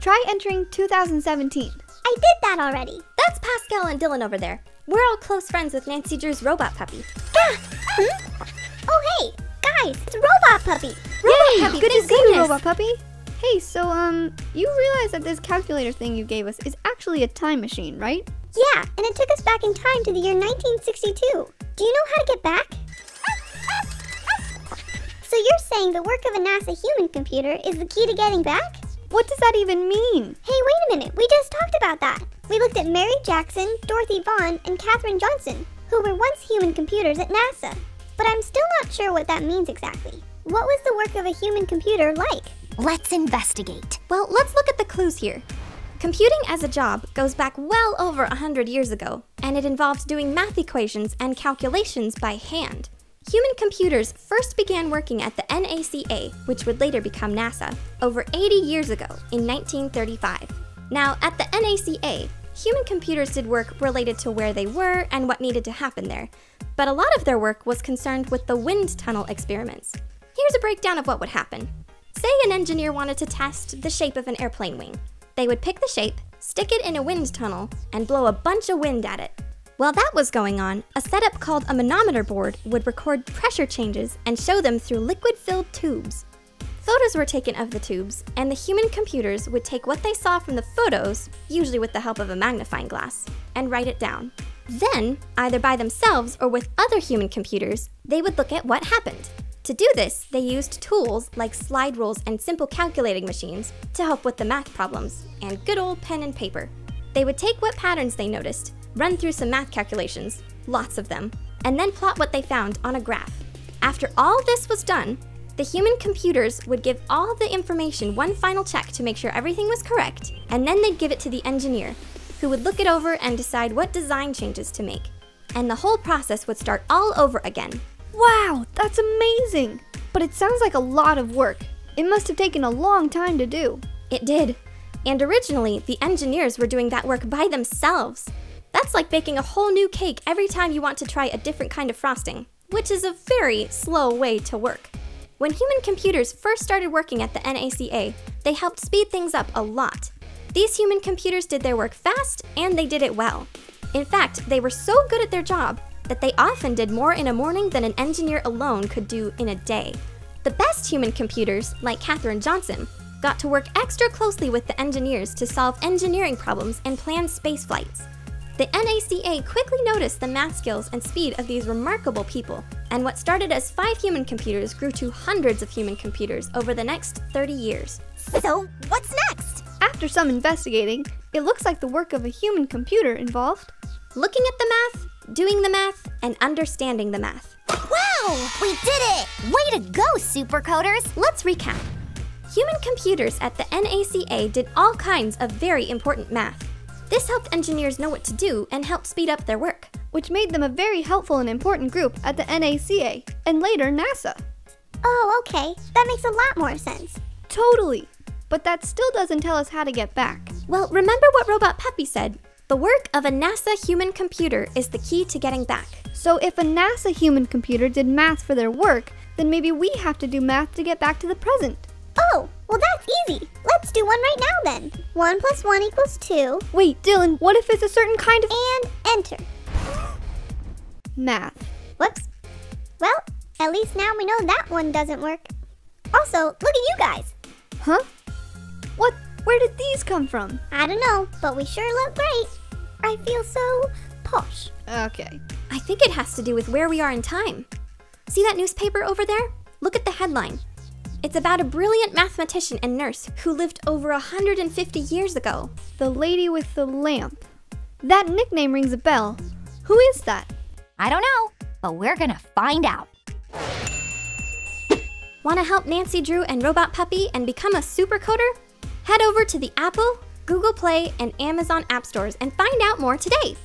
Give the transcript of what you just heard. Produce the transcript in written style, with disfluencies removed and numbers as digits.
Try entering 2017. I did that already. That's Pascal and Dylan over there. We're all close friends with Nancy Drew's robot puppy. Oh hey, guys, it's Robot Puppy. Yay, Puppy, good to thank see you, goodness. Robot Puppy. Hey, so, you realize that this calculator thing you gave us is actually a time machine, right? Yeah, and it took us back in time to the year 1962. Do you know how to get back? So you're saying the work of a NASA human computer is the key to getting back? What does that even mean? Hey, wait a minute, we just talked about that. We looked at Mary Jackson, Dorothy Vaughan, and Katherine Johnson, who were once human computers at NASA. But I'm still not sure what that means exactly. What was the work of a human computer like? Let's investigate. Well, let's look at the clues here. Computing as a job goes back well over 100 years ago, and it involved doing math equations and calculations by hand. Human computers first began working at the NACA, which would later become NASA, over 80 years ago in 1935. Now, at the NACA, human computers did work related to where they were and what needed to happen there, but a lot of their work was concerned with the wind tunnel experiments. Here's a breakdown of what would happen. Say an engineer wanted to test the shape of an airplane wing. They would pick the shape, stick it in a wind tunnel, and blow a bunch of wind at it. While that was going on, a setup called a manometer board would record pressure changes and show them through liquid-filled tubes. Photos were taken of the tubes, and the human computers would take what they saw from the photos, usually with the help of a magnifying glass, and write it down. Then, either by themselves or with other human computers, they would look at what happened. To do this, they used tools like slide rules and simple calculating machines to help with the math problems, and good old pen and paper. They would take what patterns they noticed, run through some math calculations, lots of them, and then plot what they found on a graph. After all this was done, the human computers would give all the information one final check to make sure everything was correct, and then they'd give it to the engineer, who would look it over and decide what design changes to make. And the whole process would start all over again. Wow, that's amazing! But it sounds like a lot of work. It must have taken a long time to do. It did. And originally, the engineers were doing that work by themselves. That's like baking a whole new cake every time you want to try a different kind of frosting, which is a very slow way to work. When human computers first started working at the NACA, they helped speed things up a lot. These human computers did their work fast, and they did it well. In fact, they were so good at their job that they often did more in a morning than an engineer alone could do in a day. The best human computers, like Katherine Johnson, got to work extra closely with the engineers to solve engineering problems and plan space flights. The NACA quickly noticed the math skills and speed of these remarkable people, and what started as 5 human computers grew to hundreds of human computers over the next 30 years. So, what's next? After some investigating, it looks like the work of a human computer involved Looking at the math, doing the math, and understanding the math. Wow, we did it! Way to go, supercoders! Let's recap. Human computers at the NACA did all kinds of very important math. This helped engineers know what to do and helped speed up their work. which made them a very helpful and important group at the NACA, and later NASA. Oh, okay. That makes a lot more sense. Totally. But that still doesn't tell us how to get back. Well, remember what Robot Puppy said. The work of a NASA human computer is the key to getting back. So if a NASA human computer did math for their work, then maybe we have to do math to get back to the present. Oh, well that's easy. Let's do one right now then. 1 + 1 = 2. Wait, Dylan, what if it's a certain kind of And enter. math? Whoops. Well, at least now we know that one doesn't work. Also, look at you guys. Huh? What? Where did these come from? I don't know, but we sure look great. I feel so posh. Okay. I think it has to do with where we are in time. See that newspaper over there? Look at the headline. It's about a brilliant mathematician and nurse who lived over 150 years ago. The lady with the lamp. That nickname rings a bell. Who is that? I don't know, but we're gonna find out. Want to help Nancy Drew and Robot Puppy and become a supercoder? Head over to the Apple, Google Play, and Amazon app stores and find out more today.